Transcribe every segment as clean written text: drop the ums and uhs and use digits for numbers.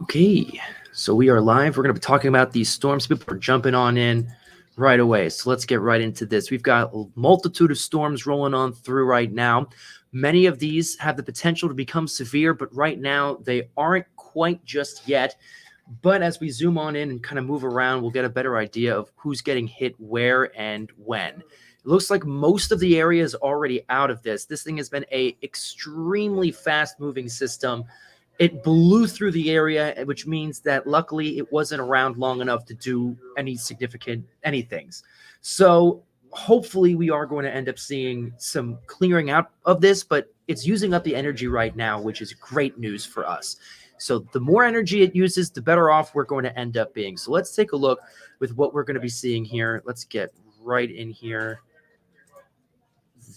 Okay, so we are live. We're going to be talking about these storms. People are jumping on in right away. So let's get right into this. We've got a multitude of storms rolling on through right now. Many of these have the potential to become severe, but right now they aren't quite just yet. But as we zoom on in and kind of move around, we'll get a better idea of who's getting hit where and when. It looks like most of the area is already out of this. This thing has been a extremely fast-moving system. It blew through the area, which means that luckily it wasn't around long enough to do any significant anythings. So hopefully we are going to end up seeing some clearing out of this, but it's using up the energy right now, which is great news for us. So the more energy it uses, the better off we're going to end up being. So let's take a look with what we're going to be seeing here. Let's get right in here.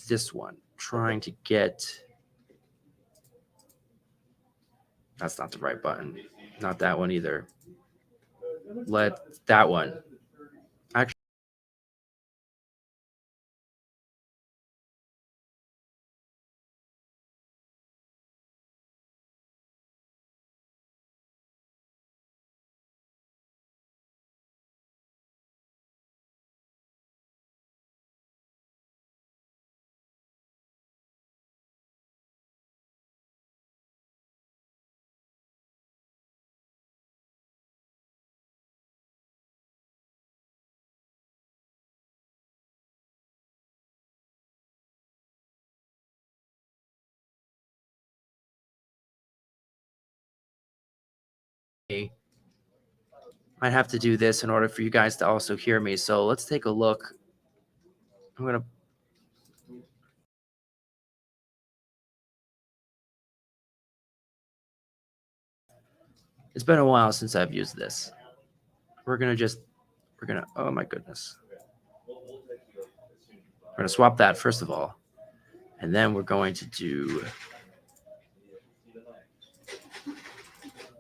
This one, trying to get... That's not the right button. Not that one either. Let that one. Actually, might have to do this in order for you guys to also hear me. So let's take a look. I'm going to... It's been a while since I've used this. We're going to, oh my goodness. We're going to swap that first of all. And then we're going to do,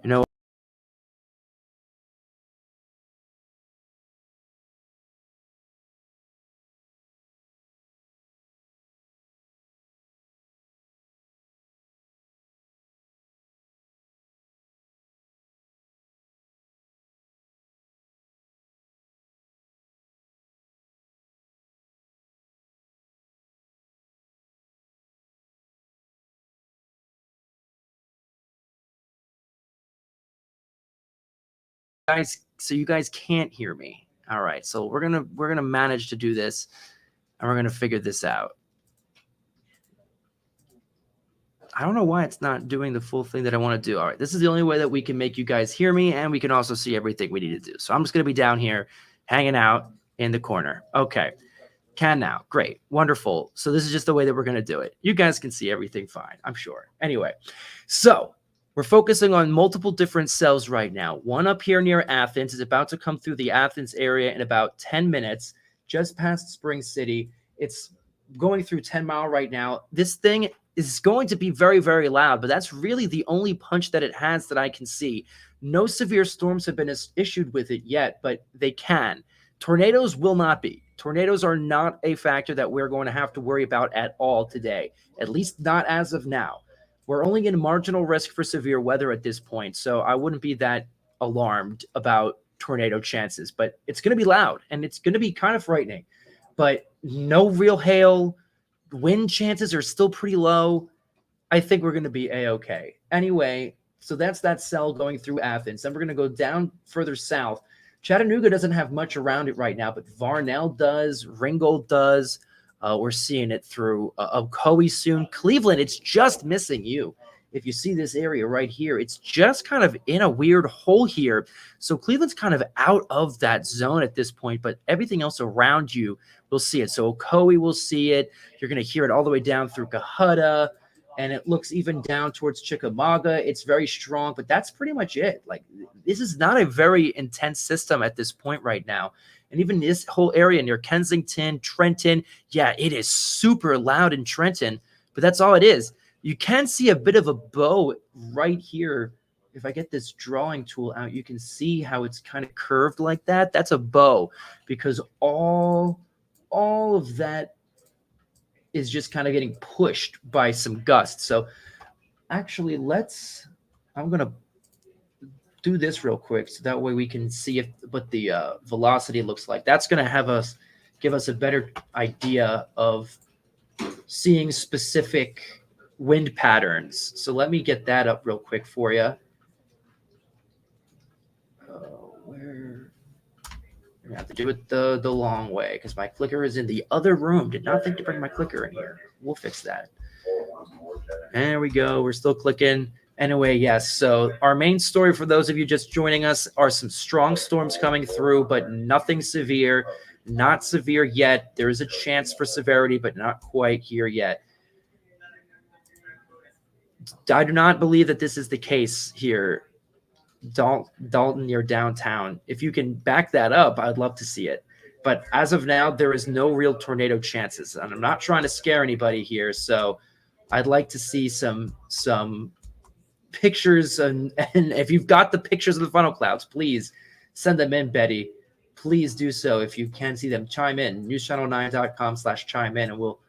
you know, guys, so you guys can't hear me. All right. So we're going to manage to do this, and we're going to figure this out. I don't know why it's not doing the full thing that I want to do. All right, this is the only way that we can make you guys hear me, and we can also see everything we need to do. So I'm just going to be down here hanging out in the corner. Okay, can now. Great, wonderful. So this is just the way that we're going to do it. You guys can see everything fine, I'm sure. Anyway, so we're focusing on multiple different cells right now. One up here near Athens is about to come through the Athens area in about 10 minutes, just past Spring City. It's going through 10 Mile right now. This thing is going to be very, very loud, but that's really the only punch that it has that I can see. No severe storms have been issued with it yet, but they can. Tornadoes will not be. Tornadoes are not a factor that we're going to have to worry about at all today, at least not as of now. We're only in marginal risk for severe weather at this point, so I wouldn't be that alarmed about tornado chances, but it's going to be loud, and it's going to be kind of frightening, but no real hail. Wind chances are still pretty low. I think we're going to be A-okay. Anyway, so that's that cell going through Athens. Then we're going to go down further south. Chattanooga doesn't have much around it right now, but Varnell does. Ringgold does. We're seeing it through Ocoee soon. Cleveland, it's just missing you. If you see this area right here, it's just kind of in a weird hole here. So Cleveland's kind of out of that zone at this point, but everything else around you will see it. So Ocoee will see it. You're going to hear it all the way down through Cohutta, and it looks even down towards Chickamauga. It's very strong, but that's pretty much it. Like, this is not a very intense system at this point right now. And even this whole area near Kensington, Trenton, yeah, it is super loud in Trenton, but that's all it is. You can see a bit of a bow right here. If I get this drawing tool out, you can see how it's kind of curved like that. That's a bow, because all of that is just kind of getting pushed by some gusts. So actually, I'm going to do this real quick so that way we can see what the velocity looks like. That's going to give us a better idea of seeing specific wind patterns. So let me get that up real quick for you. Where I have to do it the long way because my clicker is in the other room. Did not think to bring my clicker in here. We'll fix that. There we go. We're still clicking. Anyway, yes. So our main story for those of you just joining us are some strong storms coming through, but nothing severe. Not severe yet. There is a chance for severity, but not quite here yet. I do not believe that this is the case here. Dalton near downtown. If you can back that up, I'd love to see it. But as of now, there is no real tornado chances. And I'm not trying to scare anybody here. So I'd like to see some pictures. And if you've got the pictures of the funnel clouds, please send them in, Betty. Please do so if you can see them. Chime in, newschannel9.com/chime in, and we'll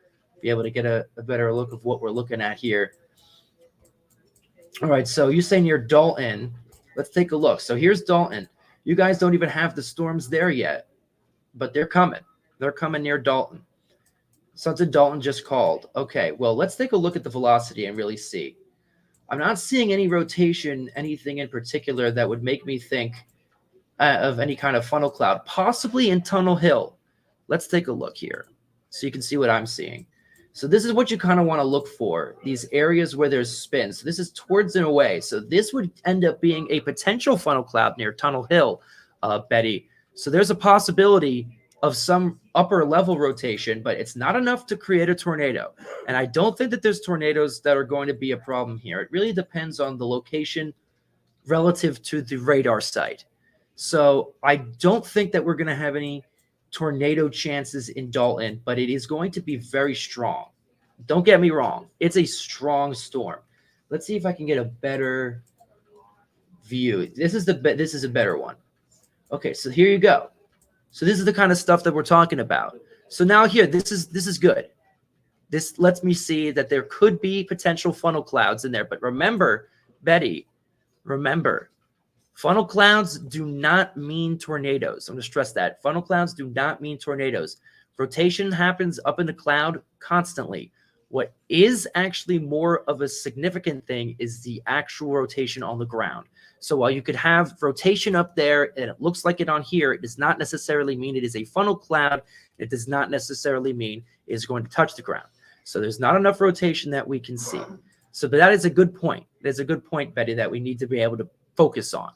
be able to get a better look of what we're looking at here. All right, so you say near Dalton. Let's take a look. So here's Dalton. You guys don't even have the storms there yet, but they're coming. They're coming near Dalton. Sons of Dalton just called. Okay, well, let's take a look at the velocity and really see. I'm not seeing any rotation, anything in particular that would make me think of any kind of funnel cloud, possibly in Tunnel Hill. Let's take a look here so you can see what I'm seeing. So this is what you kind of want to look for, these areas where there's spin. So this is towards and away. So this would end up being a potential funnel cloud near Tunnel Hill, Betty. So there's a possibility of some upper level rotation, but it's not enough to create a tornado. And I don't think that there's tornadoes that are going to be a problem here. It really depends on the location relative to the radar site. So I don't think that we're going to have any tornado chances in Dalton, but it is going to be very strong. Don't get me wrong. It's a strong storm. Let's see if I can get a better view. This is a better one. Okay, so here you go. So this is the kind of stuff that we're talking about. So now here, this is good. This lets me see that there could be potential funnel clouds in there. But remember, Betty, remember, funnel clouds do not mean tornadoes. I'm going to stress that. Funnel clouds do not mean tornadoes. Rotation happens up in the cloud constantly. What is actually more of a significant thing is the actual rotation on the ground. So while you could have rotation up there and it looks like it on here, it does not necessarily mean it is a funnel cloud. It does not necessarily mean it is going to touch the ground. So there's not enough rotation that we can see. So but that is a good point. That's a good point, Betty, that we need to be able to focus on.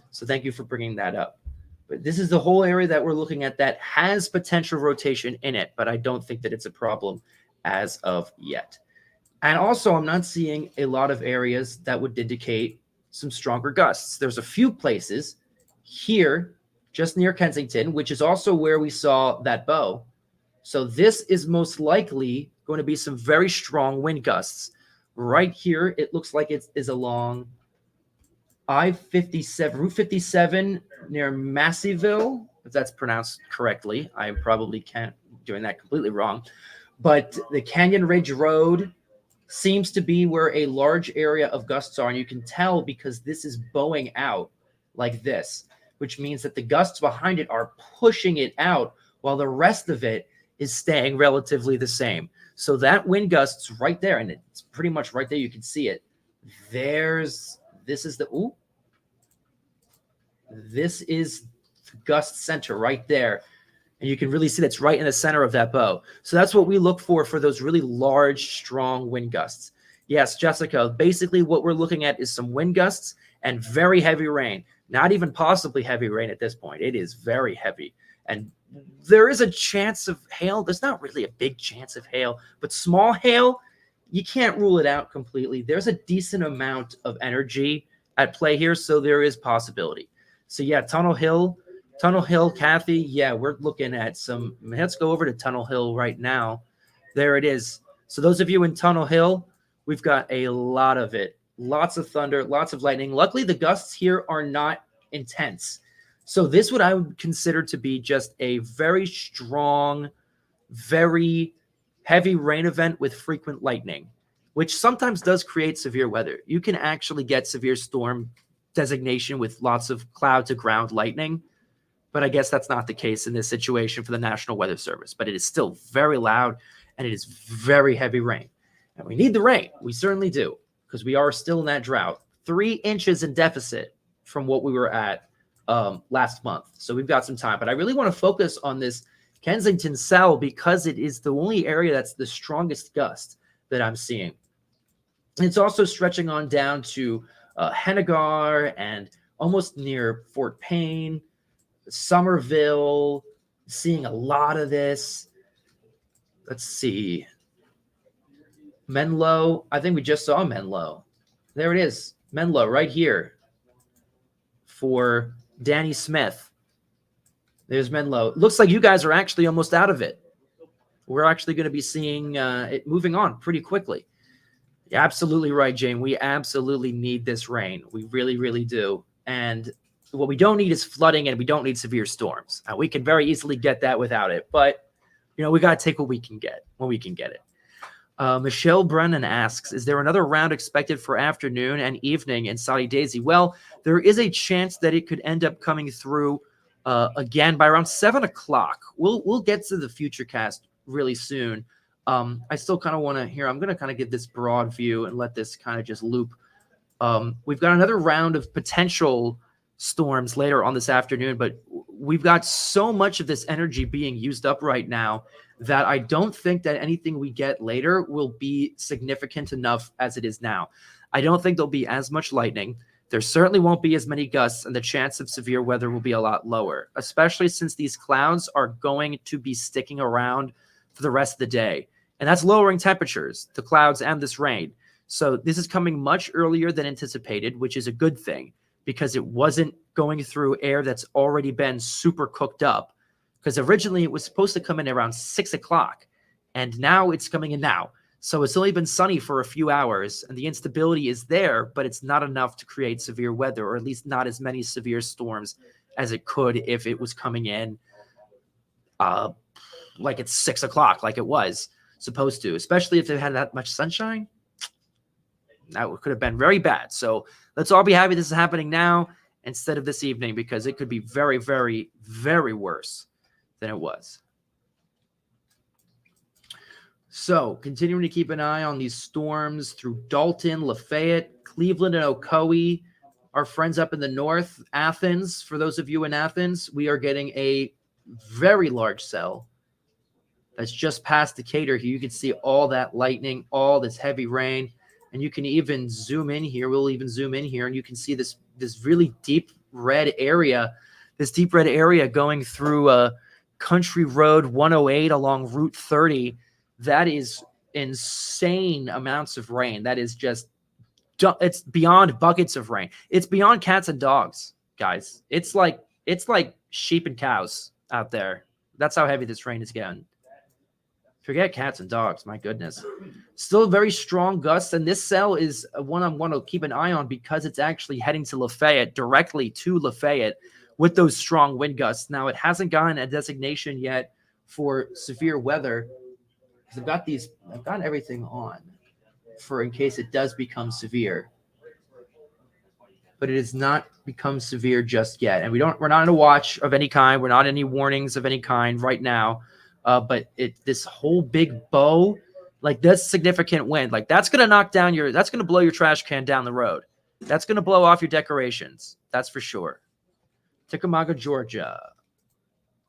So thank you for bringing that up. But this is the whole area that we're looking at that has potential rotation in it, but I don't think that it's a problem as of yet. And also, I'm not seeing a lot of areas that would indicate some stronger gusts. There's a few places here, just near Kensington, which is also where we saw that bow. So this is most likely going to be some very strong wind gusts. Right here, it looks like it is along I-57, Route 57 near Masseyville, if that's pronounced correctly. I probably can't doing that completely wrong. But the Canyon Ridge Road seems to be where a large area of gusts are. And you can tell because this is bowing out like this, which means that the gusts behind it are pushing it out while the rest of it is staying relatively the same. So that wind gust's right there, and it's pretty much right there. You can see it. This is the gust center right there. And you can really see that's right in the center of that bow. So that's what we look for those really large, strong wind gusts. Yes, Jessica, basically what we're looking at is some wind gusts and very heavy rain. Not even possibly heavy rain at this point. It is very heavy. And there is a chance of hail. There's not really a big chance of hail, but small hail, you can't rule it out completely. There's a decent amount of energy at play here, so there is possibility. So yeah, Tunnel Hill, Kathy, yeah, we're looking at some. Let's go over to Tunnel Hill right now. There it is. So those of you in Tunnel Hill, we've got a lot of it. Lots of thunder, lots of lightning. Luckily, the gusts here are not intense. So this what I would consider to be just a very strong, very heavy rain event with frequent lightning, which sometimes does create severe weather. You can actually get severe storm designation with lots of cloud to ground lightning, but I guess that's not the case in this situation for the National Weather Service. But it is still very loud and it is very heavy rain. And we need the rain. We certainly do, because we are still in that drought. 3 inches in deficit from what we were at last month. So we've got some time. But I really want to focus on this Kensington cell because it is the only area that's the strongest gust that I'm seeing. It's also stretching on down to Hennegar and almost near Fort Payne, Somerville, seeing a lot of this. Let's see. Menlo. I think we just saw Menlo. There it is. Menlo right here for Danny Smith. There's Menlo. It looks like you guys are actually almost out of it. We're actually going to be seeing it moving on pretty quickly. You're absolutely right, Jane. We absolutely need this rain. We really, really do. And what we don't need is flooding, and we don't need severe storms. We can very easily get that without it. But, you know, we got to take what we can get when we can get it. Michelle Brennan asks, is there another round expected for afternoon and evening in Saudi Daisy? Well, there is a chance that it could end up coming through again by around 7 o'clock. We'll get to the futurecast really soon. I still kind of want to hear. I'm going to kind of give this broad view and let this kind of just loop. We've got another round of potential storms later on this afternoon, but we've got so much of this energy being used up right now that I don't think that anything we get later will be significant enough as it is now. I don't think there'll be as much lightning. There certainly won't be as many gusts, and the chance of severe weather will be a lot lower, especially since these clouds are going to be sticking around for the rest of the day. And that's lowering temperatures, the clouds and this rain. So this is coming much earlier than anticipated, which is a good thing because it wasn't going through air that's already been super cooked up. Because originally it was supposed to come in around 6 o'clock, and now it's coming in now. So it's only been sunny for a few hours, and the instability is there, but it's not enough to create severe weather, or at least not as many severe storms as it could if it was coming in like it's 6 o'clock, like it was supposed to, especially if they had that much sunshine. That could have been very bad. So let's all be happy this is happening now instead of this evening, because it could be very, very, very worse than it was. So continuing to keep an eye on these storms through Dalton, Lafayette, Cleveland, and Ocoee. Our friends up in the north, Athens, for those of you in Athens, we are getting a very large cell that's just past Decatur here. You can see all that lightning, all this heavy rain, and you can even zoom in here. We'll even zoom in here, and you can see this really deep red area, going through Country Road 108 along Route 30. That is insane amounts of rain. That is just, it's beyond buckets of rain. It's beyond cats and dogs, guys. It's like sheep and cows out there. That's how heavy this rain is getting. Forget cats and dogs. My goodness. Still very strong gusts. And this cell is one I want to keep an eye on because it's actually heading to Lafayette, directly to Lafayette with those strong wind gusts. Now, it hasn't gotten a designation yet for severe weather. I've got everything on for in case it does become severe. But it has not become severe just yet. And we're not in a watch of any kind. We're not in any warnings of any kind right now. But this whole big bow, like that's significant wind. Like that's going to blow your trash can down the road. That's going to blow off your decorations. That's for sure. Chickamauga, Georgia.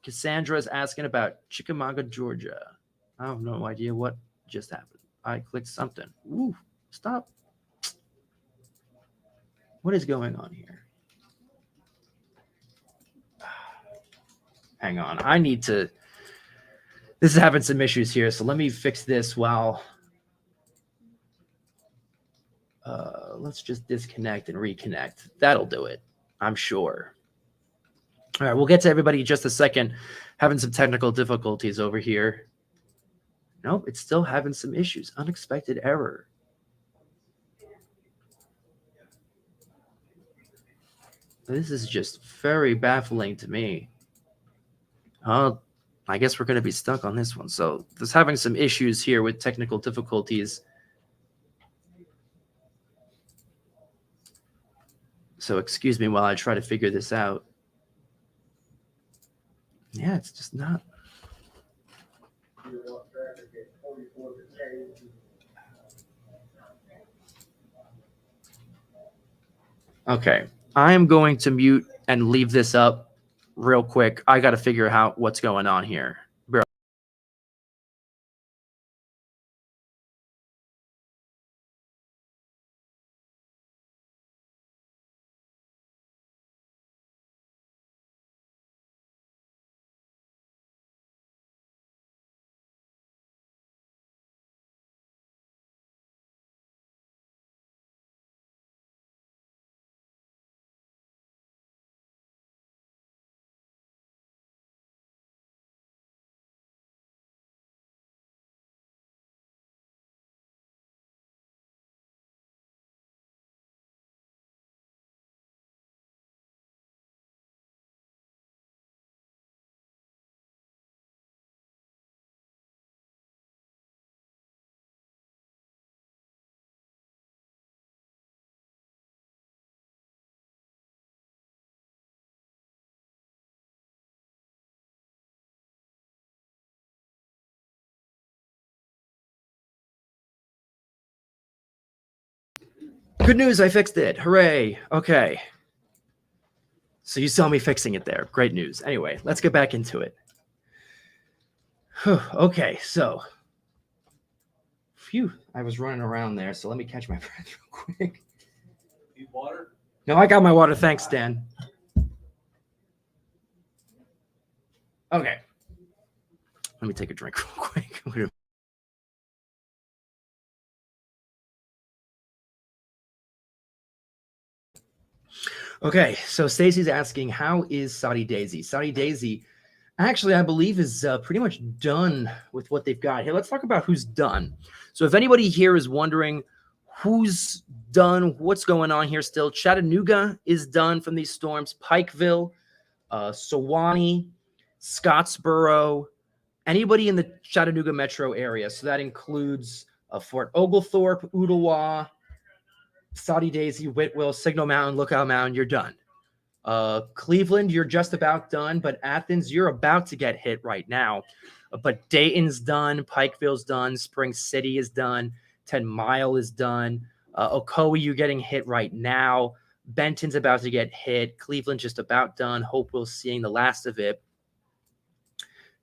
Cassandra is asking about Chickamauga, Georgia. I have no idea what just happened. I clicked something. Ooh, stop. What is going on here? Hang on. This is having some issues here, so let me fix this while let's just disconnect and reconnect. That'll do it, I'm sure. All right, we'll get to everybody in just a second. Having some technical difficulties over here. Nope, it's still having some issues. Unexpected error. This is just very baffling to me. I I guess we're going to be stuck on this one. So there's having some issues here with technical difficulties. So excuse me while I try to figure this out. Yeah, it's just not. Okay, I am going to mute and leave this up real quick. I got to figure out what's going on here. Good news, I fixed it. Hooray. Okay. So you saw me fixing it there. Great news. Anyway, let's get back into it. Okay, so phew, I was running around there, so let me catch my breath real quick. Need water? No, I got my water. Thanks, Dan. Okay. Let me take a drink real quick. Okay, so Stacy's asking, how is Saudi Daisy? Saudi Daisy, actually, I believe is pretty much done with what they've got here. Let's talk about who's done. So if anybody here is wondering who's done, what's going on here still, Chattanooga is done from these storms. Pikeville, Sewanee, Scottsboro, anybody in the Chattanooga metro area. So that includes Fort Oglethorpe, Ooltewah, Saudi Daisy, Whitwell, Signal Mountain, Lookout Mountain, you're done. Cleveland, you're just about done, but Athens, you're about to get hit right now. But Dayton's done, Pikeville's done, Spring City is done, 10 Mile is done. Ocoee, you're getting hit right now. Benton's about to get hit. Cleveland's just about done. Hopewell's seeing the last of it.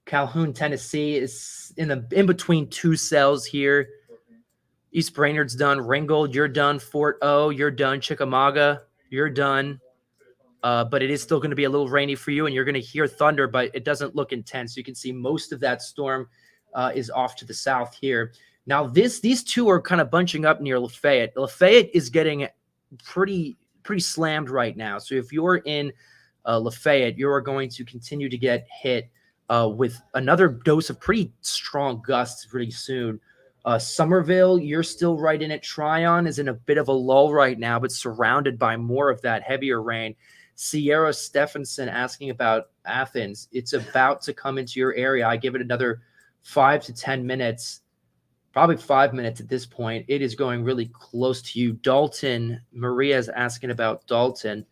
Calhoun, Tennessee is in between two cells here. East Brainerd's done. Ringgold, you're done. Fort O, you're done. Chickamauga, you're done. But it is still going to be a little rainy for you, and you're going to hear thunder, but it doesn't look intense. You can see most of that storm is off to the south here. Now, these two are kind of bunching up near Lafayette. Lafayette is getting pretty slammed right now. So if you're in Lafayette, you are going to continue to get hit with another dose of pretty strong gusts pretty soon. Somerville, you're still right in it. Tryon is in a bit of a lull right now, but surrounded by more of that heavier rain. Sierra Stephenson asking about Athens. It's about to come into your area. I give it another 5 to 10 minutes, probably 5 minutes at this point. It is going really close to you. Dalton, Maria is asking about Dalton.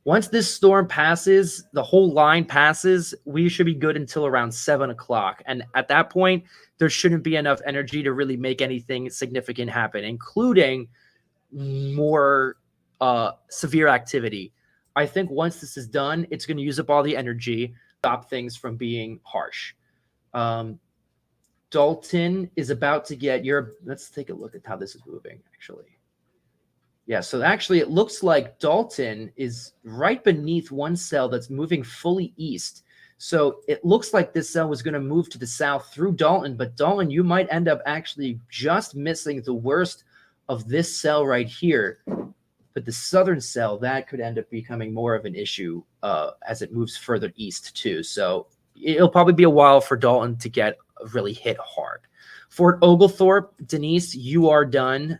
Once this storm passes, the whole line passes, we should be good until around 7 o'clock. And at that point, there shouldn't be enough energy to really make anything significant happen, including more severe activity. I think once this is done, it's going to use up all the energy, stop things from being harsh. Dalton is about to get let's take a look at how this is moving, actually. Yeah, so actually it looks like Dalton is right beneath one cell that's moving fully east. So it looks like this cell was going to move to the south through Dalton, but Dalton, you might end up actually just missing the worst of this cell right here. But the southern cell, that could end up becoming more of an issue as it moves further east too. So it'll probably be a while for Dalton to get really hit hard. Fort Oglethorpe, Denise, you are done.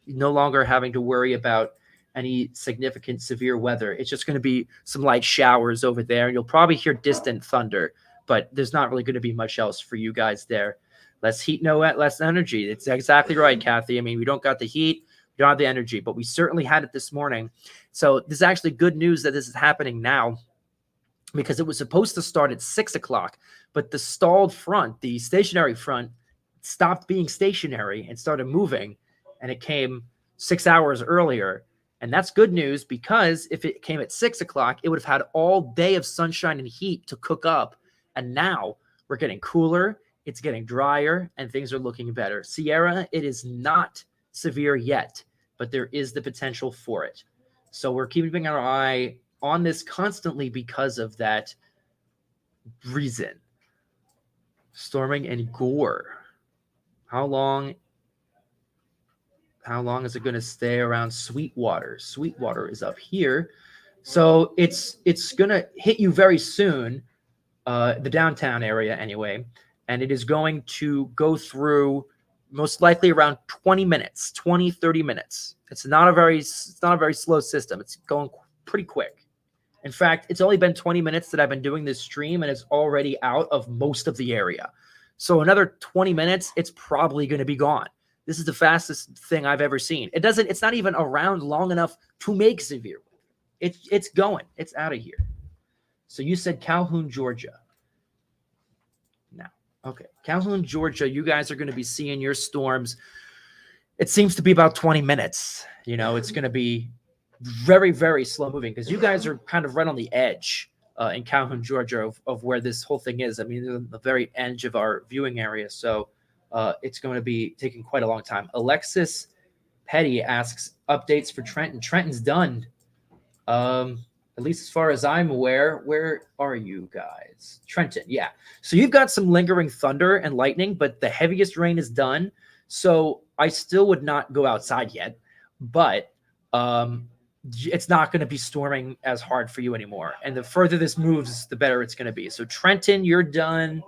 No longer having to worry about any significant severe weather. It's just going to be some light showers over there, and you'll probably hear distant thunder. but there's not really going to be much else for you guys there. Less heat, no less energy. It's exactly right, Kathy. I mean, we don't got the heat, we don't have the energy, but we certainly had it this morning. So this is actually good news that this is happening now, because it was supposed to start at 6 o'clock, but the stalled front, the stationary front, stopped being stationary and started moving, and it came 6 hours earlier. And that's good news, because if it came at 6 o'clock, it would have had all day of sunshine and heat to cook up. And now we're getting cooler, it's getting drier, and things are looking better. Sierra, it is not severe yet, but there is the potential for it. So we're keeping our eye on this constantly because of that reason. Storming and Gore. How long is it going to stay around Sweetwater? Sweetwater is up here. So it's going to hit you very soon, the downtown area anyway, and it is going to go through most likely around 20 minutes, 20, 30 minutes. It's not a very slow system. It's going pretty quick. In fact, it's only been 20 minutes that I've been doing this stream, and it's already out of most of the area. So another 20 minutes, it's probably going to be gone. This is the fastest thing I've ever seen. It's not even around long enough to make severe. It's going. It's out of here. So you said Calhoun, Georgia. Now, okay. Calhoun, Georgia, you guys are going to be seeing your storms. It seems to be about 20 minutes. You know, it's going to be very, very slow moving, because you guys are kind of right on the edge in Calhoun, Georgia, of where this whole thing is. I mean, the very edge of our viewing area. So it's going to be taking quite a long time. Alexis Petty asks updates for Trenton. Trenton's done. At least as far as I'm aware. Where are you guys? Trenton, yeah. So you've got some lingering thunder and lightning, but the heaviest rain is done. So I still would not go outside yet, but it's not going to be storming as hard for you anymore. And the further this moves, the better it's going to be. So Trenton, you're done.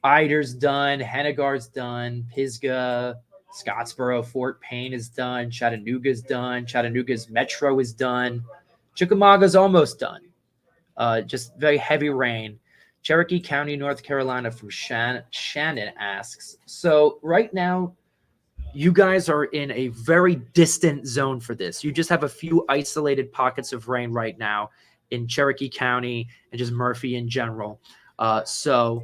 Eider's done. Hennigar's done. Pisgah, Scottsboro, Fort Payne is done. Chattanooga's done. Chattanooga's metro is done. Chickamauga's almost done. Just very heavy rain. Cherokee County, North Carolina, from Shannon asks. So right now, you guys are in a very distant zone for this. You just have a few isolated pockets of rain right now in Cherokee County and just Murphy in general. So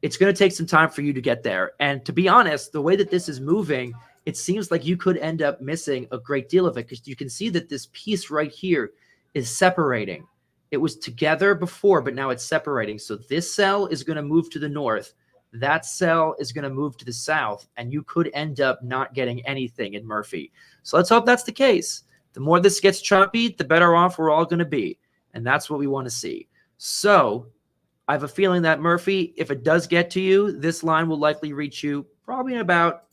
it's going to take some time for you to get there. And to be honest, the way that this is moving, it seems like you could end up missing a great deal of it, because you can see that this piece right here is separating. It was together before, but now it's separating. So this cell is going to move to the north. That cell is going to move to the south, and you could end up not getting anything in Murphy. So let's hope that's the case. The more this gets choppy, the better off we're all going to be. And that's what we want to see. So I have a feeling that Murphy, if it does get to you, this line will likely reach you probably in about,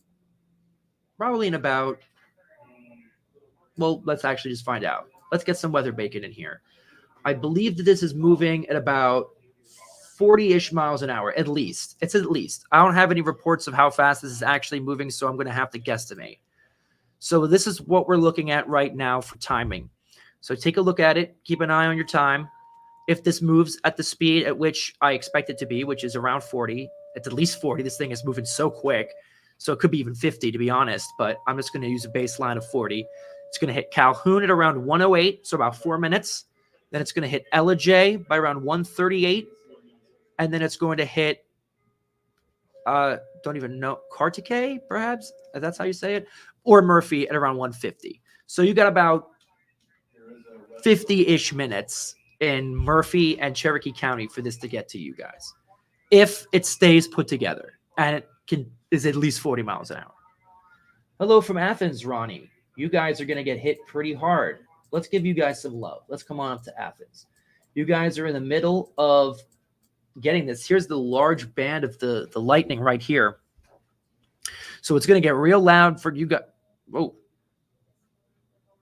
well, let's actually just find out. Let's get some weather bacon in here. I believe that this is moving at about 40-ish miles an hour, at least. It's at least. I don't have any reports of how fast this is actually moving, so I'm going to have to guesstimate. So this is what we're looking at right now for timing. So take a look at it. Keep an eye on your time. If this moves at the speed at which I expect it to be, which is around 40, it's at least 40. This thing is moving so quick. So it could be even 50, to be honest, but I'm just going to use a baseline of 40. It's going to hit Calhoun at around 108, so about 4 minutes. Then it's going to hit Ellijay by around 138. And then it's going to hit, don't even know, Cartike, perhaps? That's how you say it? Or Murphy at around 150. So you got about 50-ish minutes in Murphy and Cherokee County for this to get to you guys, if it stays put together and it is at least 40 miles an hour. Hello from Athens, Ronnie. You guys are going to get hit pretty hard. Let's give you guys some love. Let's come on up to Athens. You guys are in the middle of getting this. Here's the large band of the lightning right here. So it's going to get real loud for you guys. Oh,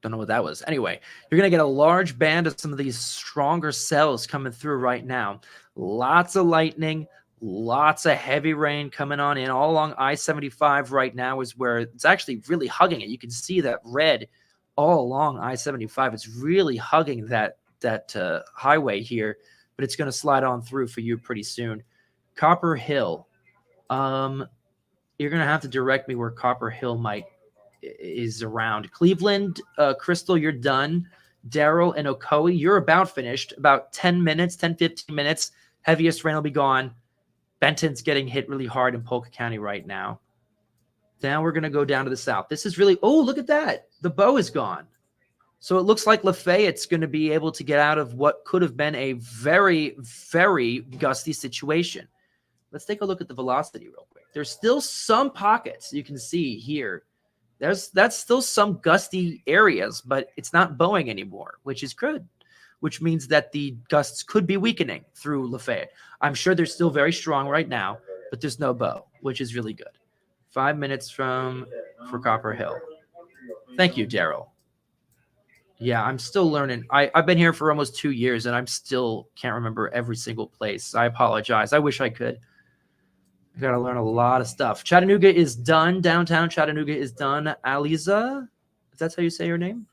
don't know what that was. Anyway, you're going to get a large band of some of these stronger cells coming through right now. Lots of lightning, lots of heavy rain coming on in. All along I-75 right now is where it's actually really hugging it. You can see that red all along I-75. It's really hugging that highway here, but it's going to slide on through for you pretty soon. Copper Hill. You're going to have to direct me where Copper Hill is around. Cleveland, Crystal, you're done. Daryl and Ocoee, you're about finished. About 10 minutes, 10, 15 minutes. Heaviest rain will be gone. Benton's getting hit really hard in Polka County right now. Now we're going to go down to the south. This is really, oh, look at that. The bow is gone. So it looks like Lafayette's going to be able to get out of what could have been a very, very gusty situation. Let's take a look at the velocity real quick. There's still some pockets you can see here. That's still some gusty areas, but it's not bowing anymore, which is good, which means that the gusts could be weakening through Lafayette. I'm sure they're still very strong right now, but there's no bow, which is really good. 5 minutes for Copper Hill. Thank you, Daryl. Yeah, I'm still learning. I've been here for almost 2 years, and I'm still can't remember every single place. I apologize. I wish I could. I got to learn a lot of stuff. Chattanooga is done. Downtown Chattanooga is done. Aliza, if that's how you say your name.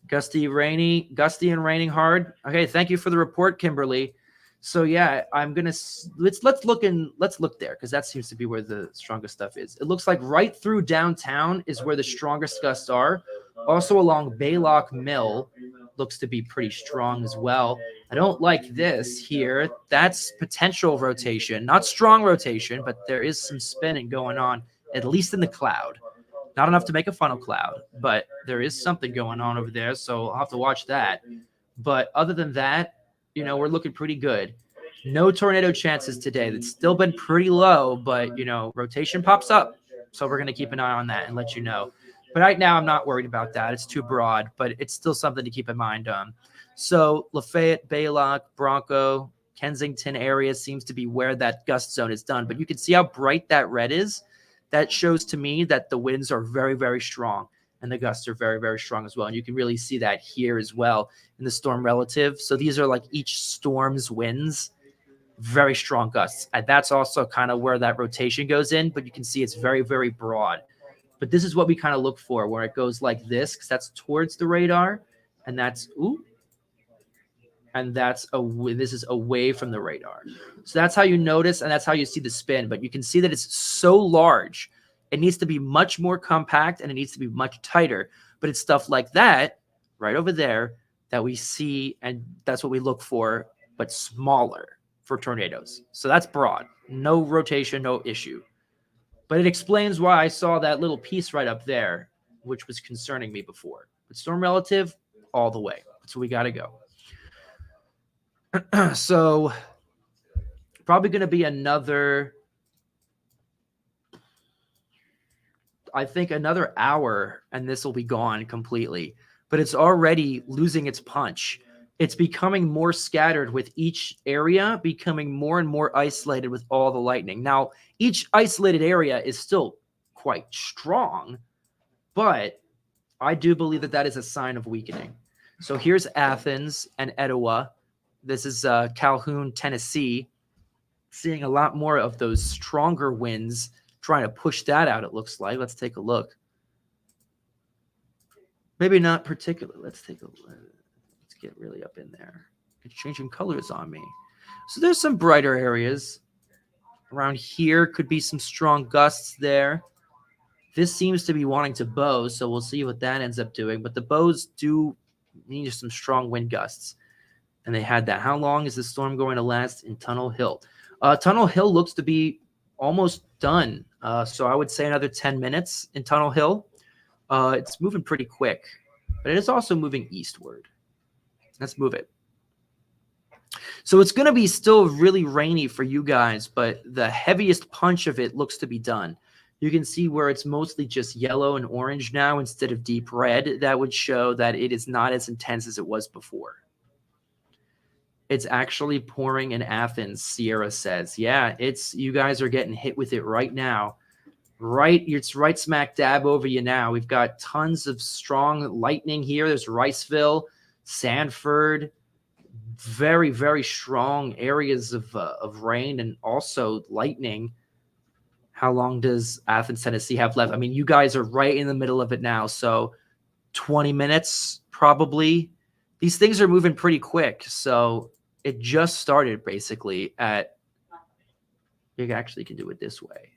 Gusty and raining hard. Okay, thank you for the report, Kimberly. So yeah, I'm gonna let's look there because that seems to be where the strongest stuff is. It looks like right through downtown is where the strongest gusts are. Also along Baylock Mill looks to be pretty strong as well. I don't like this here. That's potential rotation, not strong rotation, but there is some spinning going on, at least in the cloud. Not enough to make a funnel cloud, but there is something going on over there, so I'll have to watch that. But other than that, we're looking pretty good. No tornado chances today. It's still been pretty low, but, rotation pops up. So we're going to keep an eye on that and let you know. But right now, I'm not worried about that. It's too broad, but it's still something to keep in mind. So Lafayette, Baylock, Bronco, Kensington area seems to be where that gust zone is done. But you can see how bright that red is. That shows to me that the winds are very, very strong and the gusts are very, very strong as well. And you can really see that here as well in the storm relative. So these are like each storm's winds, very strong gusts. And that's also kind of where that rotation goes in, but you can see it's very, very broad. But this is what we kind of look for where it goes like this, because that's towards the radar. And that's, this is away from the radar. So that's how you notice, and that's how you see the spin. But you can see that it's so large. It needs to be much more compact, and it needs to be much tighter. But it's stuff like that right over there that we see, and that's what we look for, but smaller for tornadoes. So that's broad. No rotation, no issue. But it explains why I saw that little piece right up there, which was concerning me before. But storm relative, all the way. That's where we got to go. So probably going to be another hour, and this will be gone completely. But it's already losing its punch. It's becoming more scattered with each area, becoming more and more isolated with all the lightning. Now, each isolated area is still quite strong, but I do believe that is a sign of weakening. So here's Athens and Etowah. This is Calhoun, Tennessee. Seeing a lot more of those stronger winds trying to push that out, it looks like. Let's take a look. Maybe not particularly. Let's take a look. Let's get really up in there. It's changing colors on me. So there's some brighter areas. Around here could be some strong gusts there. This seems to be wanting to bow, so we'll see what that ends up doing. But the bows do need some strong wind gusts. And they had that. How long is the storm going to last in Tunnel Hill? Tunnel Hill looks to be almost done. So I would say another 10 minutes in Tunnel Hill. It's moving pretty quick, but it is also moving eastward. Let's move it. So it's going to be still really rainy for you guys, but the heaviest punch of it looks to be done. You can see where it's mostly just yellow and orange now instead of deep red. That would show that it is not as intense as it was before. It's actually pouring in Athens, Sierra says. Yeah, you guys are getting hit with it right now. It's right smack dab over you now. We've got tons of strong lightning here. There's Riceville, Sanford, very, very strong areas of rain and also lightning. How long does Athens, Tennessee have left? I mean, you guys are right in the middle of it now. So 20 minutes probably. These things are moving pretty quick. So it just started basically at You actually can do it this way.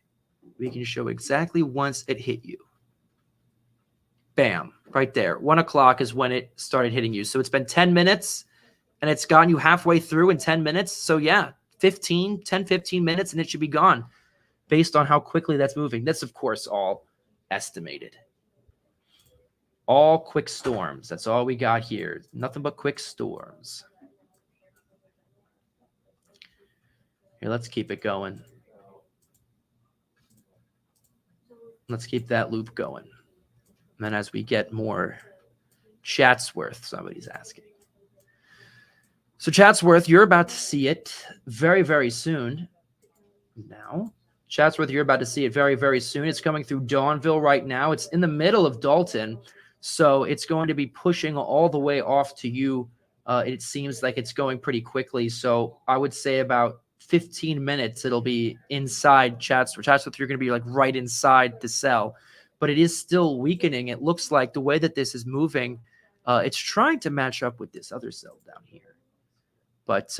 We can show exactly once it hit you. Bam, right there. 1 o'clock is when it started hitting you. So it's been 10 minutes and it's gotten you halfway through in 10 minutes. So yeah, 15 minutes and it should be gone based on how quickly that's moving. That's, of course, all estimated. All quick storms. That's all we got here. Nothing but quick storms. Here, let's keep it going. Let's keep that loop going. And then as we get more Chatsworth, somebody's asking. So Chatsworth, you're about to see it very, very soon. Now, Chatsworth, you're about to see it very, very soon. It's coming through Dawnville right now. It's in the middle of Dalton, so it's going to be pushing all the way off to you. It seems like it's going pretty quickly. So I would say about 15 minutes, it'll be inside Chatsworth. Chatsworth, you're going to be like right inside the cell, but it is still weakening. It looks like the way that this is moving, it's trying to match up with this other cell down here. But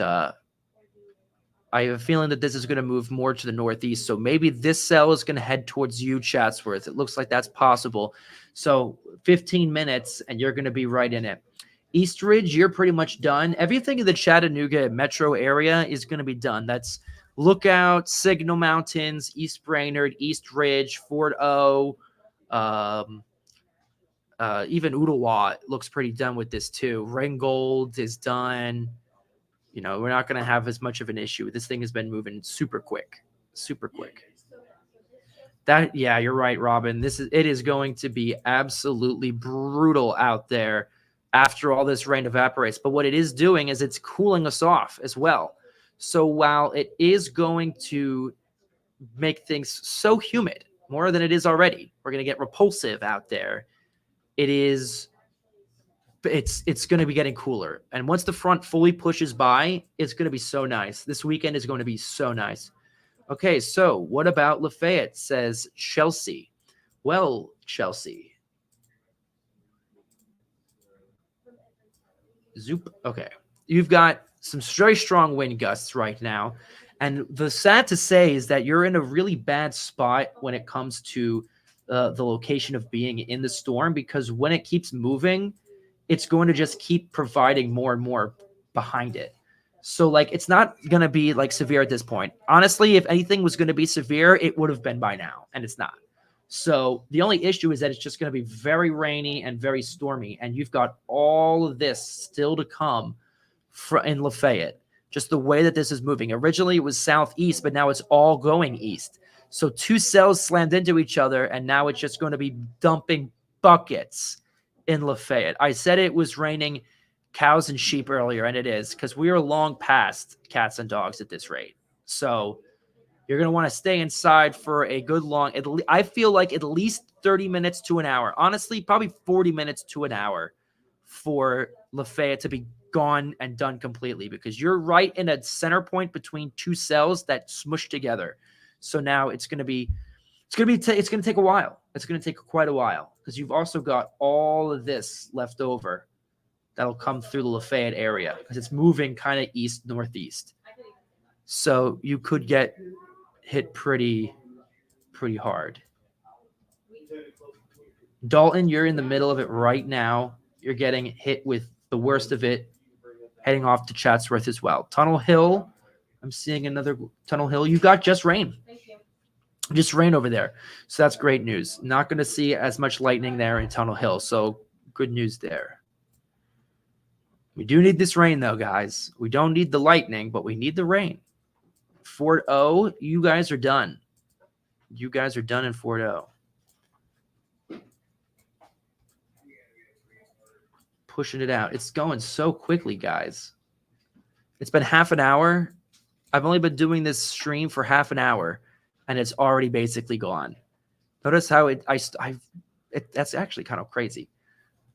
I have a feeling that this is going to move more to the northeast. So maybe this cell is going to head towards you, Chatsworth. It looks like that's possible. So 15 minutes, and you're going to be right in it. East Ridge, you're pretty much done. Everything in the Chattanooga metro area is going to be done. That's Lookout, Signal Mountains, East Brainerd, East Ridge, Fort O, even Ooltewah looks pretty done with this too. Ringgold is done. You know, we're not going to have as much of an issue. This thing has been moving super quick, super quick. That, yeah, you're right, Robin. It is going to be absolutely brutal out there after all this rain evaporates. But what it is doing is it's cooling us off as well. So while it is going to make things so humid, more than it is already, we're going to get repulsive out there. It's going to be getting cooler. And once the front fully pushes by, it's going to be so nice. This weekend is going to be so nice. Okay, so what about Lafayette, says Chelsea. Well, Chelsea. Zoop. Okay. You've got some very strong wind gusts right now. And the sad to say is that you're in a really bad spot when it comes to the location of being in the storm, because when it keeps moving, it's going to just keep providing more and more behind it. So, like, it's not going to be, like, severe at this point. Honestly, if anything was going to be severe, it would have been by now, and it's not. So the only issue is that it's just going to be very rainy and very stormy, and you've got all of this still to come in Lafayette. Just the way that this is moving. Originally, it was southeast, but now it's all going east. So two cells slammed into each other, and now it's just going to be dumping buckets in Lafayette. I said it was raining cows and sheep earlier, and it is, because we are long past cats and dogs at this rate. So you're going to want to stay inside for a good long, I feel like at least 30 minutes to an hour. Honestly, probably 40 minutes to an hour for Lafayette to be gone and done completely, because you're right in a center point between two cells that smush together. So now it's going to take a while. It's going to take quite a while, because you've also got all of this left over that'll come through the Lafayette area, because it's moving kind of east northeast. So you could get hit pretty hard. Dalton, you're in the middle of it right now. You're getting hit with the worst of it, heading off to Chatsworth as well. Tunnel Hill, I'm seeing another Tunnel Hill. You got just rain. Just rain over there. So that's great news. Not going to see as much lightning there in Tunnel Hill. So good news there. We do need this rain, though, guys. We don't need the lightning, but we need the rain. Fort O, you guys are done. You guys are done in Fort O. Pushing it out. It's going so quickly, guys. It's been half an hour. I've only been doing this stream for half an hour, and it's already basically gone. Notice how that's actually kind of crazy.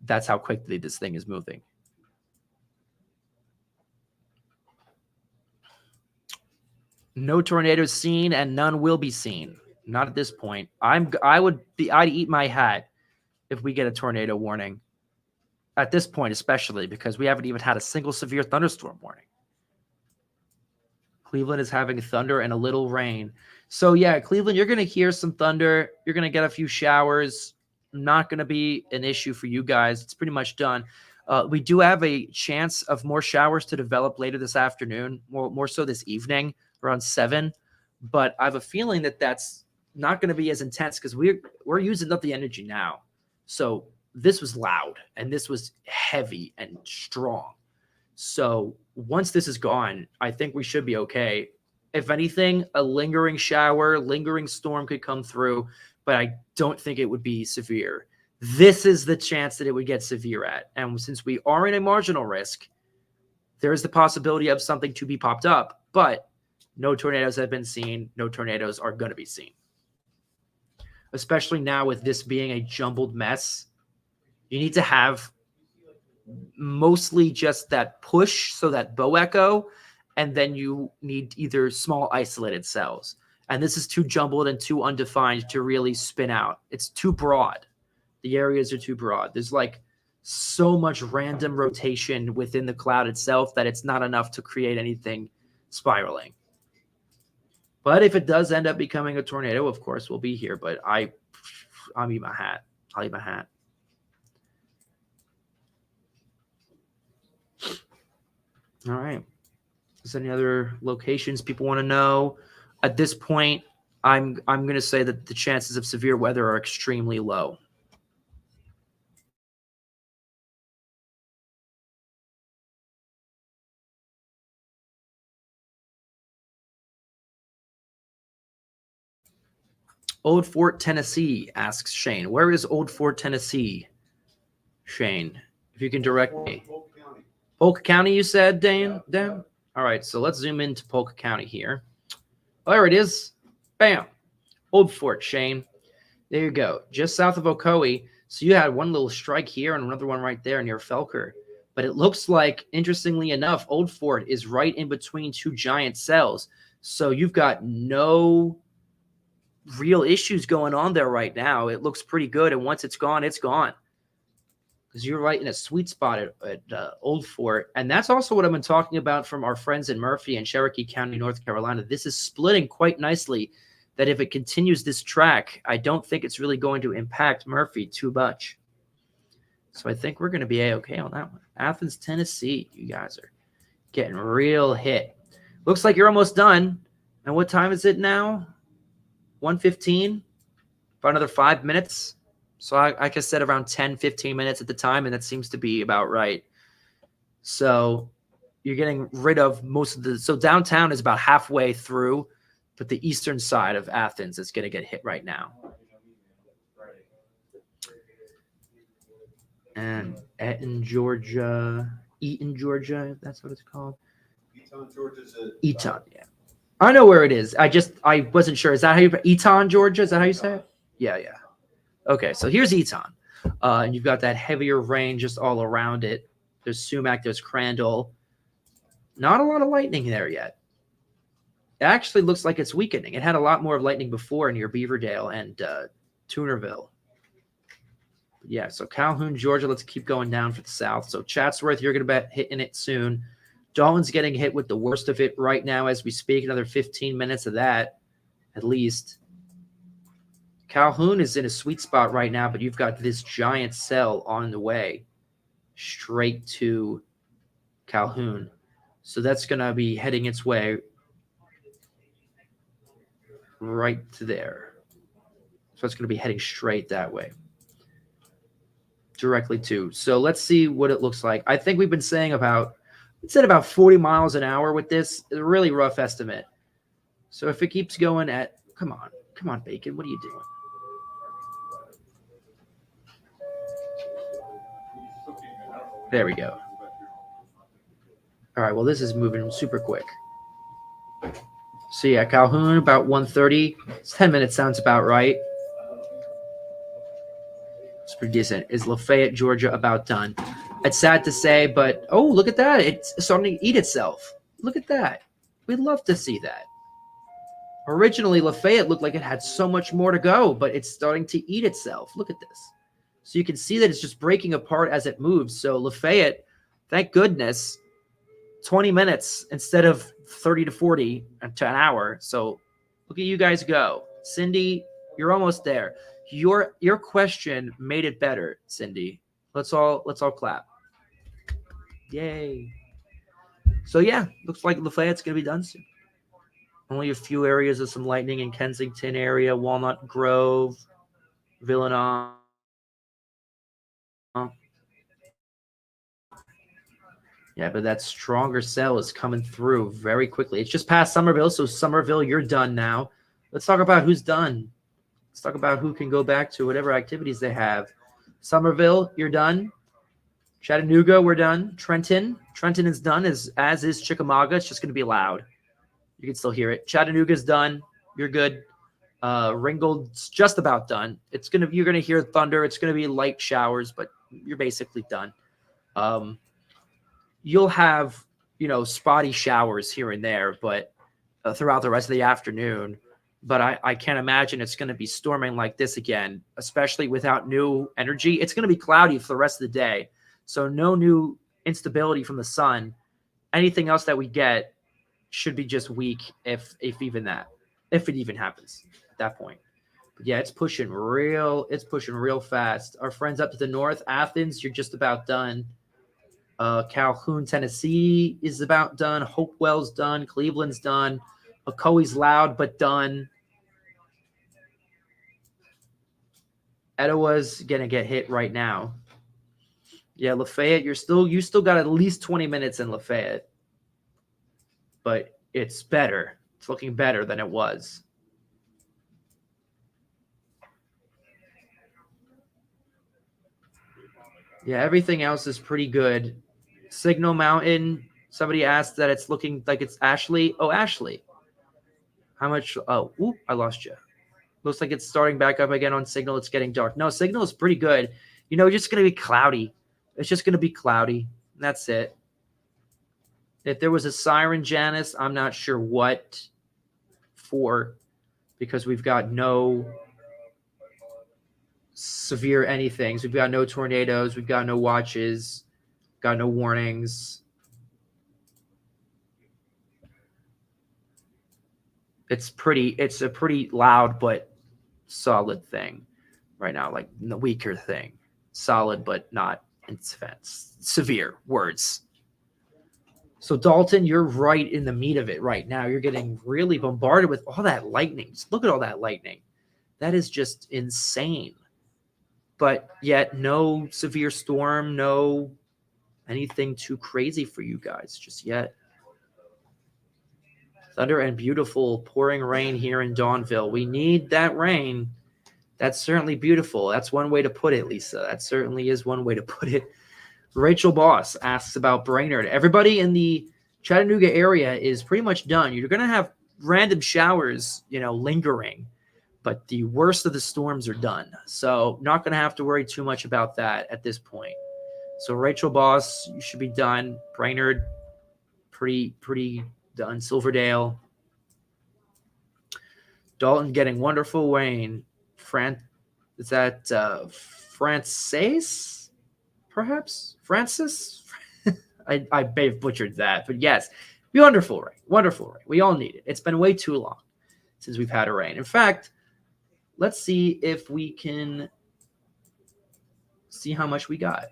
That's how quickly this thing is moving. No tornadoes seen, and none will be seen. Not at this point. I'd eat my hat if we get a tornado warning. At this point, especially, because we haven't even had a single severe thunderstorm warning. Cleveland is having thunder and a little rain. So, yeah, Cleveland, you're going to hear some thunder. You're going to get a few showers. Not going to be an issue for you guys. It's pretty much done. We do have a chance of more showers to develop later this afternoon, more so this evening around 7. But I have a feeling that that's not going to be as intense because we're using up the energy now. So this was loud and this was heavy and strong. So once this is gone, I think we should be okay. If anything, a lingering shower, lingering storm could come through, but I don't think it would be severe. This is the chance that it would get severe at. And since we are in a marginal risk, there is the possibility of something to be popped up, but no tornadoes have been seen. No tornadoes are going to be seen. Especially now with this being a jumbled mess, you need to have mostly just that push, so that bow echo, and then you need either small isolated cells. And this is too jumbled and too undefined to really spin out. It's too broad. The areas are too broad. There's like so much random rotation within the cloud itself that it's not enough to create anything spiraling. But if it does end up becoming a tornado, of course, we'll be here. But I'll eat my hat. I'll eat my hat. All right. Is there any other locations people want to know? At this point, I'm going to say that the chances of severe weather are extremely low. Old Fort, Tennessee, asks Shane. Where is Old Fort, Tennessee, Shane? If you can direct me. Polk County, you said, Dan? All right, so let's zoom into Polk County here. Oh, there it is. Bam. Old Fort, Shane. There you go. Just south of Ocoee. So you had one little strike here and another one right there near Felker. But it looks like, interestingly enough, Old Fort is right in between two giant cells. So you've got no real issues going on there right now. It looks pretty good. And once it's gone, it's gone. Because you're right in a sweet spot at Old Fort. And that's also what I've been talking about from our friends in Murphy and Cherokee County, North Carolina. This is splitting quite nicely, that if it continues this track, I don't think it's really going to impact Murphy too much. So I think we're going to be A-okay on that one. Athens, Tennessee, you guys are getting real hit. Looks like you're almost done. And what time is it now? 1:15? About another 5 minutes. So like I said, around 10, 15 minutes at the time, and that seems to be about right. So you're getting rid of most of the – so downtown is about halfway through, but the eastern side of Athens is going to get hit right now. And Eaton, Georgia, that's what it's called. Eaton, Georgia. Eaton, yeah. I know where it is. I wasn't sure. Is that how you – Eaton, Georgia? Is that how you say it? Yeah. Okay, so here's Eaton. And you've got that heavier rain just all around it. There's Sumac, there's Crandall. Not a lot of lightning there yet. It actually looks like it's weakening. It had a lot more of lightning before near Beaverdale and Toonerville. Yeah, so Calhoun, Georgia, let's keep going down for the south. So Chatsworth, you're going to be hitting it soon. Dalton's getting hit with the worst of it right now as we speak. Another 15 minutes of that, at least. Calhoun is in a sweet spot right now, but you've got this giant cell on the way straight to Calhoun. So that's going to be heading its way right to there. So it's going to be heading straight that way. Directly to. So let's see what it looks like. I think we've been saying about 40 miles an hour with this. A really rough estimate. So if it keeps going at, come on, Bacon, what are you doing? There we go. All right, well, this is moving super quick. So yeah, Calhoun about 1:30. 10 minutes sounds about right. It's pretty decent. Is Lafayette, Georgia about done? It's sad to say, but oh, look at that. It's starting to eat itself. Look at that. We'd love to see that. Originally, Lafayette looked like it had so much more to go, but it's starting to eat itself. Look at this. So you can see that it's just breaking apart as it moves. So Lafayette, thank goodness, 20 minutes instead of 30 to 40 to an hour. So look at you guys go. Cindy, you're almost there. Your question made it better, Cindy. Let's all clap. Yay. So yeah, looks like Lafayette's gonna be done soon. Only a few areas of some lightning in Kensington area, Walnut Grove, Villanova. Yeah, but that stronger cell is coming through very quickly. It's just past Somerville, so Somerville, you're done now. Let's talk about who's done. Let's talk about who can go back to whatever activities they have. Somerville, you're done. Chattanooga, we're done. Trenton is done, as is Chickamauga. It's just going to be loud. You can still hear it. Chattanooga's done. You're good. Ringgold's just about done. You're gonna hear thunder. It's gonna be light showers, but you're basically done. You'll have spotty showers here and there, but throughout the rest of the afternoon. But I can't imagine it's going to be storming like this again, especially without new energy. It's going to be cloudy for the rest of the day, so no new instability from the sun. Anything else that we get should be just weak, if it even happens at that point. But yeah, it's pushing real fast. Our friends up to the north, Athens, you're just about done. Calhoun, Tennessee is about done. Hopewell's done. Cleveland's done. Ocoee's loud but done. Etowah's gonna get hit right now. Yeah, Lafayette, you still got at least 20 minutes in Lafayette. But it's better. It's looking better than it was. Yeah, everything else is pretty good. Signal Mountain, somebody asked that it's looking like it's Ashley. Oh, Ashley. How much? Oh, I lost you. Looks like it's starting back up again on Signal. It's getting dark. No, Signal is pretty good. Just going to be cloudy. It's just going to be cloudy. That's it. If there was a siren, Janice, I'm not sure what for, because we've got no severe anything. We've got no tornadoes. We've got no watches. Got no warnings. It's a pretty loud but solid thing right now, like the weaker thing. Solid but not severe words. So Dalton, you're right in the meat of it right now. You're getting really bombarded with all that lightning. Just look at all that lightning. That is just insane. But yet no severe storm, no anything too crazy for you guys just yet. Thunder and beautiful pouring rain here in Dawnville. We need that rain. That's certainly beautiful. That's one way to put it, Lisa. That certainly is one way to put it. Rachel Boss asks about Brainerd. Everybody in the Chattanooga area is pretty much done. You're going to have random showers, lingering, but the worst of the storms are done. So not going to have to worry too much about that at this point. So Rachel Boss, you should be done. Brainerd, pretty done. Silverdale. Dalton getting wonderful rain. Is that Frances? Perhaps? Francis? I may have butchered that, but yes. Wonderful rain. Wonderful rain. We all need it. It's been way too long since we've had a rain. In fact, let's see if we can see how much we got.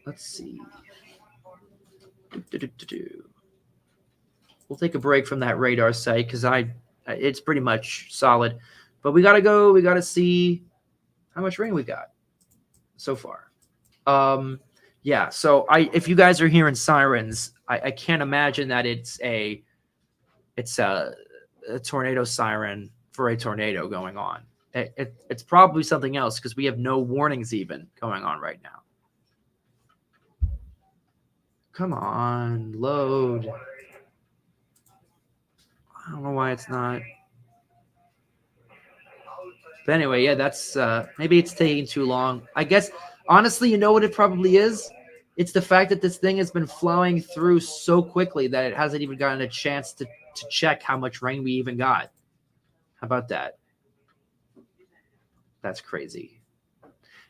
Let's see. We'll take a break from that radar site because it's pretty much solid. But we gotta see how much rain we got so far. Yeah, so if you guys are hearing sirens, I can't imagine that it's a tornado siren for a tornado going on. It's probably something else because we have no warnings even going on right now. Come on, load. I don't know why it's not. But anyway, yeah, that's maybe it's taking too long. I guess, honestly, you know what it probably is? It's the fact that this thing has been flowing through so quickly that it hasn't even gotten a chance to check how much rain we even got. How about that? That's crazy.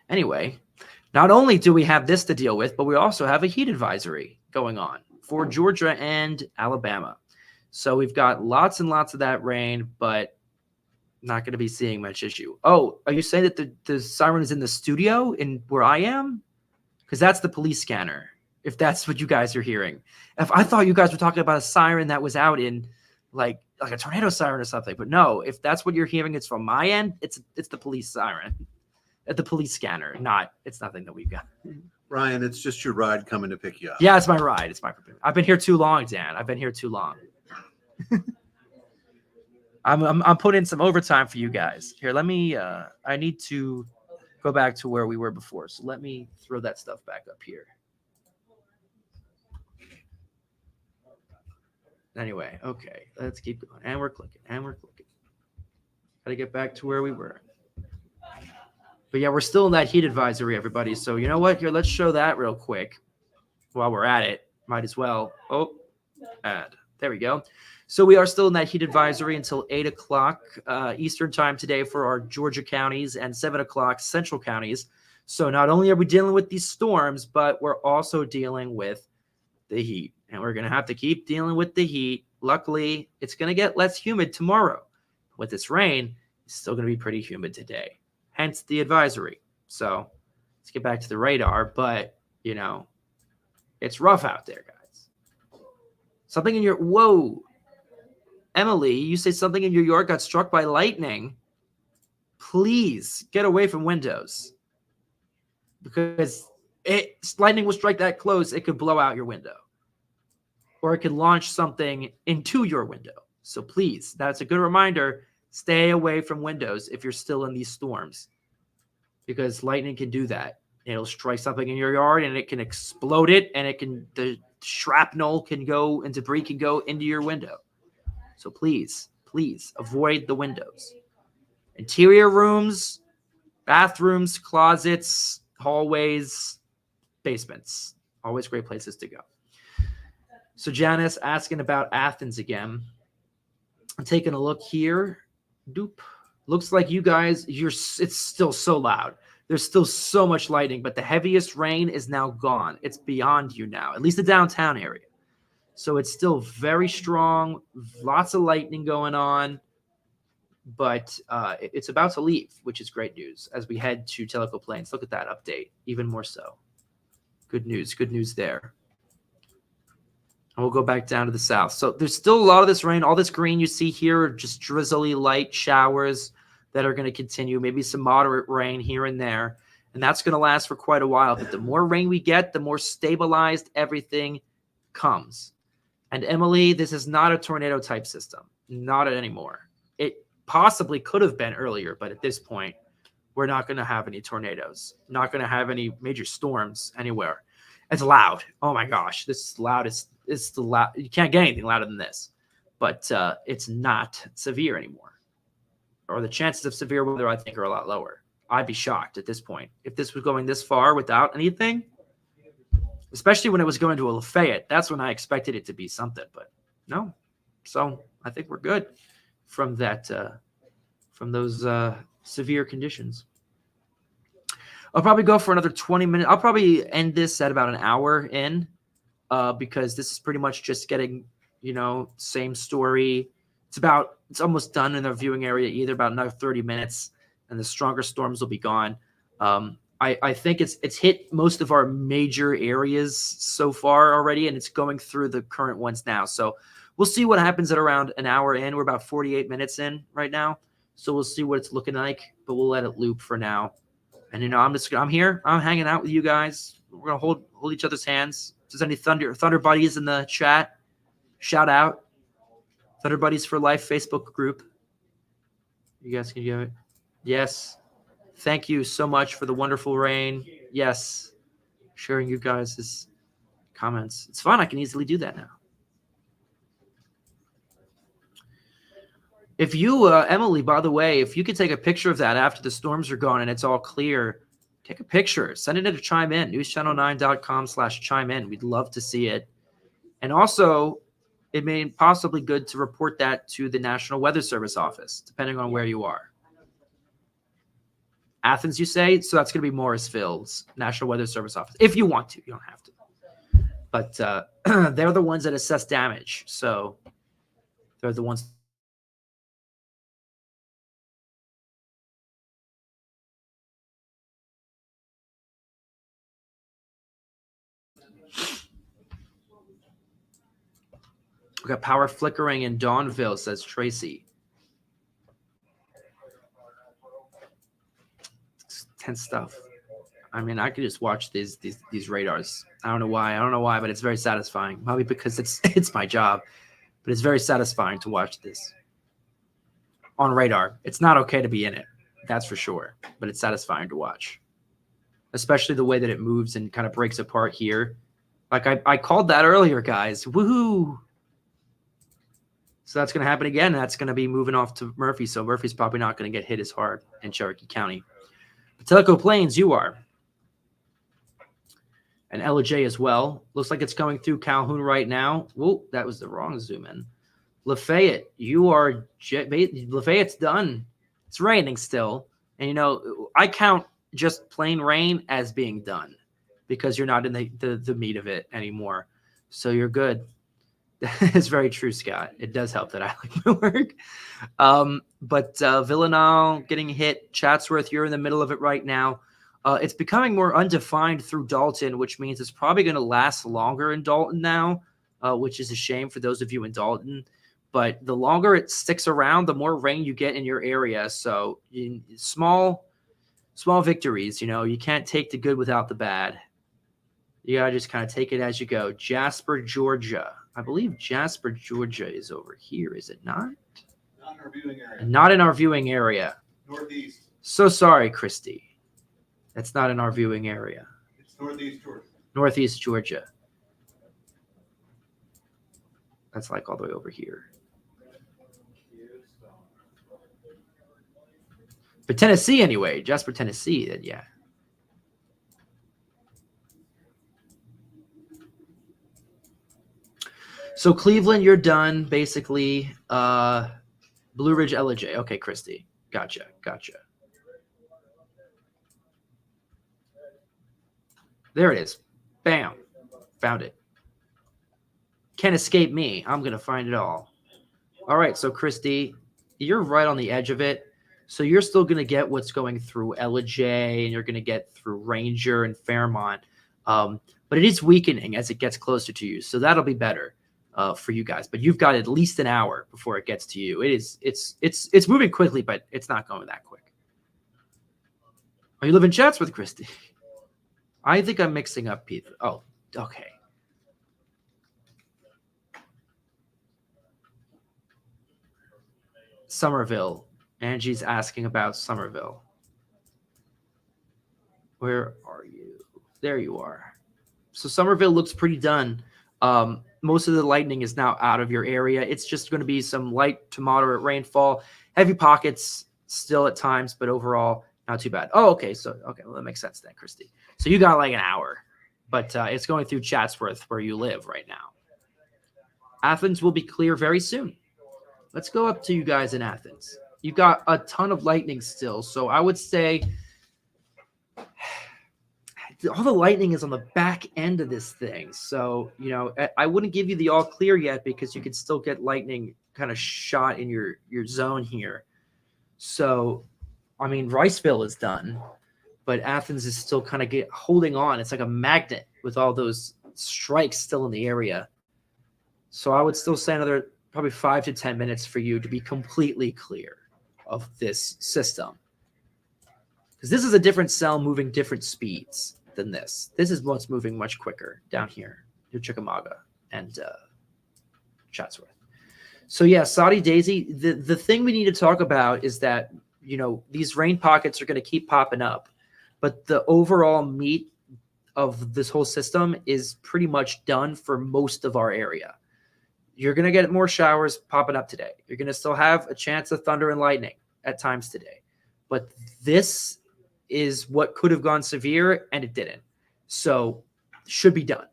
Anyway, not only do we have this to deal with, but we also have a heat advisory going on for Georgia and Alabama. So we've got lots and lots of that rain, but not going to be seeing much issue. Oh, are you saying that the siren is in the studio in where I am? Because that's the police scanner, if that's what you guys are hearing. If I thought you guys were talking about a siren that was out in like a tornado siren or something, but no, if that's what you're hearing, it's from my end. It's the police siren at the police scanner. It's nothing that we've got. Ryan, it's just your ride coming to pick you up. Yeah, it's my ride. I've been here too long, Dan. I've been here too long. I'm putting in some overtime for you guys. Here, let me. I need to go back to where we were before. So let me throw that stuff back up here. Anyway, okay, let's keep going. And we're clicking. Got to get back to where we were. But yeah, we're still in that heat advisory, everybody. So you know what? Here, let's show that real quick while we're at it. Might as well. Oh, add. There we go. So we are still in that heat advisory until 8 o'clock Eastern time today for our Georgia counties and 7 o'clock Central counties. So not only are we dealing with these storms, but we're also dealing with the heat. And we're going to have to keep dealing with the heat. Luckily, it's going to get less humid tomorrow. With this rain, it's still going to be pretty humid today. Hence the advisory. So let's get back to the radar. But, you know, it's rough out there, guys. Something in your... Whoa. Emily, you say something in New York got struck by lightning. Please get away from windows. Because lightning will strike that close, it could blow out your window. Or it could launch something into your window. So please, that's a good reminder. Stay away from windows if you're still in these storms. Because lightning can do that. It'll strike something in your yard and it can explode it. And the shrapnel can go and debris can go into your window. So please avoid the windows. Interior rooms, bathrooms, closets, hallways, basements. Always great places to go. So Janice asking about Athens again. I'm taking a look here. Doop. Looks like you guys, it's still so loud. There's still so much lightning, but the heaviest rain is now gone. It's beyond you now, at least the downtown area. So it's still very strong, lots of lightning going on, but it's about to leave, which is great news as we head to Tellico Plains. Look at that update, even more so. Good news there. And we'll go back down to the south. So there's still a lot of this rain. All this green you see here are just drizzly light showers that are going to continue, maybe some moderate rain here and there. And that's going to last for quite a while. But the more rain we get, the more stabilized everything comes. And Emily, this is not a tornado type system. Not anymore. It possibly could have been earlier, but at this point, we're not going to have any tornadoes. Not going to have any major storms anywhere. It's loud. Oh my gosh, this is loud. It's the loud. You can't get anything louder than this. But it's not severe anymore. Or the chances of severe weather, I think, are a lot lower. I'd be shocked at this point if this was going this far without anything. Especially when it was going to a Lafayette. That's when I expected it to be something, but no. So I think we're good from that, from those severe conditions. I'll probably go for another 20 minutes. I'll probably end this at about an hour in because this is pretty much just getting, same story. It's almost done in the viewing area, either about another 30 minutes, and the stronger storms will be gone. I think it's hit most of our major areas so far already, and it's going through the current ones now. So we'll see what happens at around an hour in. We're about 48 minutes in right now. So we'll see what it's looking like, but we'll let it loop for now. And, I'm here. I'm hanging out with you guys. We're going to hold each other's hands. If there's any Thunder Buddies in the chat, shout out. Thunder Buddies for Life Facebook group. You guys can give it. Yes. Thank you so much for the wonderful rain. Yes. Sharing you guys' comments. It's fun. I can easily do that now. If you, Emily, by the way, if you could take a picture of that after the storms are gone and it's all clear, take a picture. Send it to Chime In, newschannel9.com/chime in. We'd love to see it. And also, it may be possibly good to report that to the National Weather Service office, depending on where you are. Athens, you say? So that's going to be Morrisville's National Weather Service office. If you want to, you don't have to. But they're the ones that assess damage. So they're the ones. We got power flickering in Dawnville, says Tracy. It's tense stuff. I mean, I could just watch these radars. I don't know why, but it's very satisfying. Probably because it's my job, but it's very satisfying to watch this on radar. It's not okay to be in it, that's for sure, but it's satisfying to watch, especially the way that it moves and kind of breaks apart here. Like I called that earlier, guys. Woohoo! So that's going to happen again. That's going to be moving off to Murphy. So Murphy's probably not going to get hit as hard in Cherokee County. Patelco Plains, you are. And LJ as well. Looks like it's coming through Calhoun right now. Whoa, that was the wrong zoom in. Lafayette, you are. Lafayette's done. It's raining still. And, you know, I count just plain rain as being done because you're not in the meat of it anymore. So you're good. It's very true, Scott. It does help that I like my work. But Villanelle getting hit. Chatsworth, you're in the middle of it right now. It's becoming more undefined through Dalton, which means it's probably going to last longer in Dalton now, which is a shame for those of you in Dalton. But the longer it sticks around, the more rain you get in your area. So small victories, you know, you can't take the good without the bad. You got to just kind of take it as you go. Jasper, Georgia. I believe Jasper, Georgia is over here, is it not? Not in our viewing area. Not in our viewing area. Northeast. So sorry, Christy. That's not in our viewing area. It's Northeast Georgia. Northeast Georgia. That's like all the way over here. But Tennessee anyway. Jasper, Tennessee, then yeah. So Cleveland, you're done, basically. Blue Ridge, LJ. Okay, Christy. Gotcha. There it is. Bam. Found it. Can't escape me. I'm going to find it all. All right, so Christy, you're right on the edge of it. So you're still going to get what's going through LJ, and you're going to get through Ranger and Fairmont. But it is weakening as it gets closer to you. So that'll be better. For you guys, but you've got at least an hour before it gets to you. It's moving quickly, but it's not going that quick. Oh, you live in Chatsworth, Christy? I think I'm mixing up people. Oh, okay. Somerville. Angie's asking about Somerville. Where are you? There you are. So Somerville looks pretty done. Most of the lightning is now out of your area. It's just going to be some light to moderate rainfall, heavy pockets still at times, but overall not too bad. Oh, okay. So, okay. Well, that makes sense then, Christy. So you got like an hour, but it's going through Chatsworth where you live right now. Athens will be clear very soon. Let's go up to you guys in Athens. You've got a ton of lightning still. So I would say all the lightning is on the back end of this thing. So, you know, I wouldn't give you the all clear yet because you could still get lightning kind of shot in your zone here. So, I mean, Riceville is done, but Athens is still kind of holding on. It's like a magnet with all those strikes still in the area. So I would still say another probably 5 to 10 minutes for you to be completely clear of this system. Because this is a different cell moving different speeds than this. This is what's moving much quicker down here near Chickamauga and Chatsworth. So yeah, Saudi Daisy, the thing we need to talk about is that, you know, these rain pockets are going to keep popping up, but the overall meat of this whole system is pretty much done for most of our area. You're going to get more showers popping up today. You're going to still have a chance of thunder and lightning at times today, but this is what could have gone severe, and it didn't. So should be done.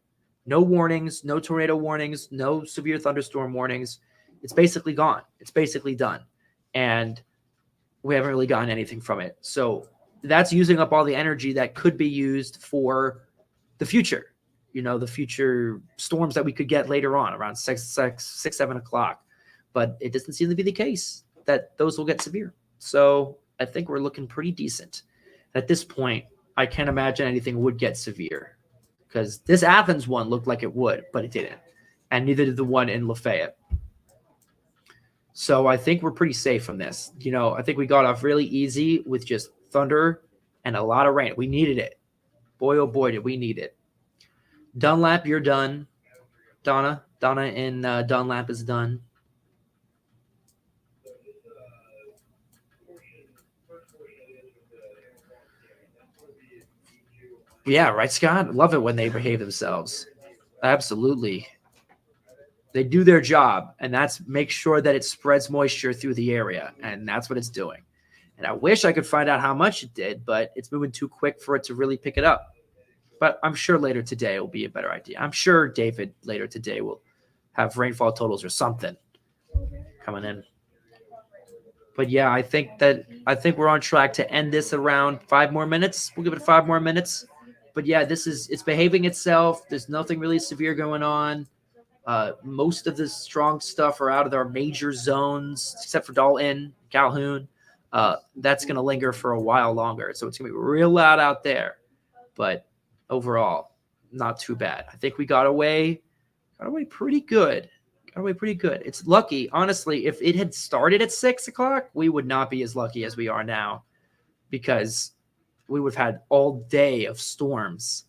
No warnings, no tornado warnings, no severe thunderstorm warnings. It's basically gone. It's basically done. And we haven't really gotten anything from it. So that's using up all the energy that could be used for the future. The future storms that we could get later on around 7 o'clock. But it doesn't seem to be the case that those will get severe. So I think we're looking pretty decent. At this point, I can't imagine anything would get severe because this Athens one looked like it would, but it didn't. And neither did the one in Lafayette. So I think we're pretty safe from this. I think we got off really easy with just thunder and a lot of rain. We needed it. Boy, oh boy, did we need it. Dunlap, you're done. Donna in Dunlap is done. Yeah, right, Scott? Love it when they behave themselves. Absolutely. They do their job, and that's make sure that it spreads moisture through the area, and that's what it's doing. And I wish I could find out how much it did, but it's moving too quick for it to really pick it up. But I'm sure later today will be a better idea. I'm sure David later today will have rainfall totals or something coming in. But yeah, I think we're on track to end this around 5 more minutes. We'll give it 5 more minutes. But yeah, it's behaving itself. There's nothing really severe going on. Most of the strong stuff are out of our major zones, except for Dalton, Calhoun. That's going to linger for a while longer. So it's going to be real loud out there. But overall, not too bad. I think we got away pretty good. It's lucky. Honestly, if it had started at 6 o'clock, we would not be as lucky as we are now because we would have had all day of storms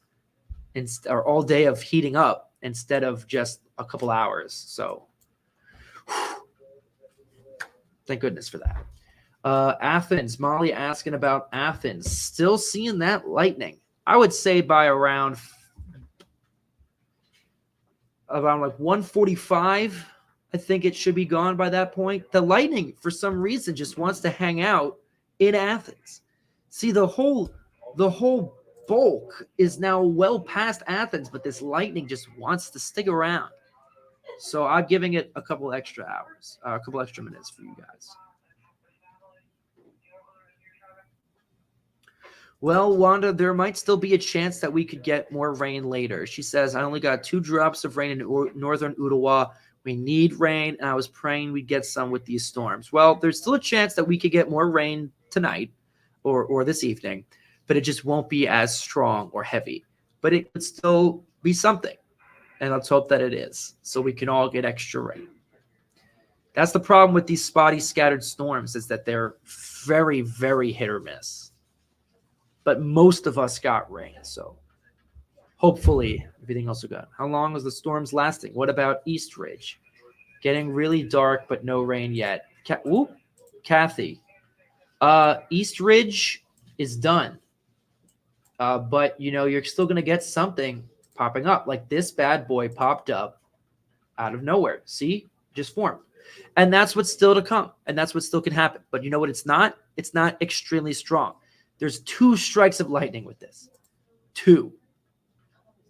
or all day of heating up instead of just a couple hours. So thank goodness for that. Athens, Molly asking about Athens. Still seeing that lightning. I would say by around like 1:45, I think it should be gone by that point. The lightning, for some reason, just wants to hang out in Athens. See, the whole bulk is now well past Athens, but this lightning just wants to stick around. So I'm giving it a couple extra hours, a couple extra minutes for you guys. Well, Wanda, there might still be a chance that we could get more rain later. She says, I only got 2 drops of rain in northern Ottawa. We need rain, and I was praying we'd get some with these storms. Well, there's still a chance that we could get more rain tonight or this evening, but it just won't be as strong or heavy. But it could still be something, and let's hope that it is, so we can all get extra rain. That's the problem with these spotty scattered storms, is that they're very, very hit or miss. But most of us got rain, so hopefully everything else will go. How long is the storms lasting? What about East Ridge? Getting really dark, but no rain yet. Kathy. East Ridge is done. But, you're still going to get something popping up. Like this bad boy popped up out of nowhere. See? Just formed. And that's what's still to come. And that's what still can happen. But you know what it's not? It's not extremely strong. There's 2 strikes of lightning with this. 2.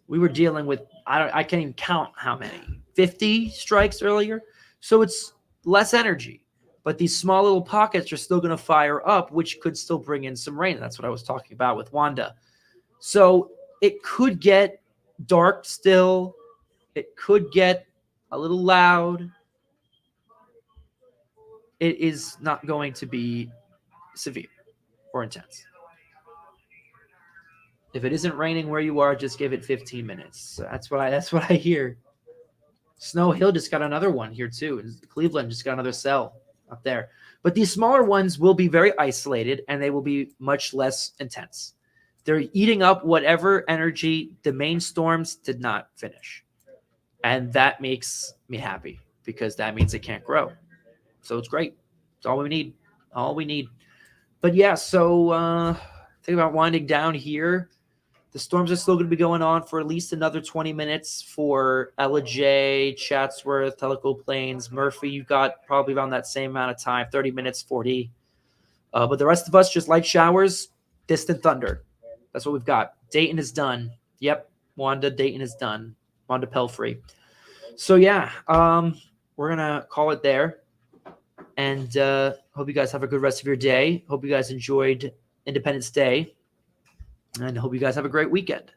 We were dealing with, I can't even count how many, 50 strikes earlier. So it's less energy. But these small little pockets are still going to fire up, which could still bring in some rain. That's what I was talking about with Wanda. So it could get dark still. It could get a little loud. It is not going to be severe or intense. If it isn't raining where you are, just give it 15 minutes. So that's what I hear. Snow Hill just got another one here too. Cleveland just got another cell up there. But these smaller ones will be very isolated and they will be much less intense. They're eating up whatever energy the main storms did not finish. And that makes me happy because that means it can't grow. So it's great. It's all we need. All we need. But yeah, so think about winding down here. The storms are still going to be going on for at least another 20 minutes for Ellijay, Chatsworth, Tellico Plains, Murphy. You've got probably around that same amount of time, 30 minutes, 40. But the rest of us, just light showers, distant thunder. That's what we've got. Dayton is done. Yep, Wanda, Dayton is done. Wanda Pelfrey. So yeah, we're going to call it there. And hope you guys have a good rest of your day. Hope you guys enjoyed Independence Day. And I hope you guys have a great weekend.